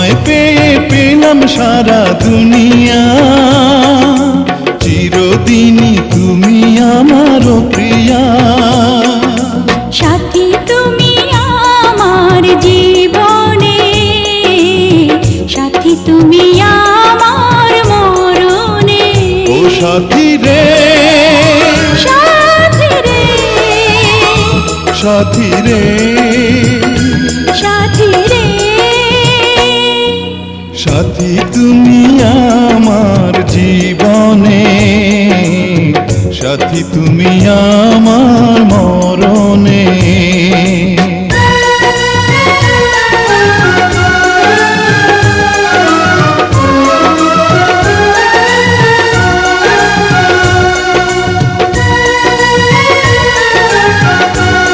তোমায় পেয়ে পেলাম সারা দুনিয়া, চিরদিনই তুমি আমার প্রিয়া। সাথী তুমি আমার জীবনে, সাথী তুমি আমার মরণে। ও সাথী রে, সাথী রে, সাথী রে, সাথী রে, সাথী তুমি আমার জীবনে, সাথী তুমি আমার মরণে।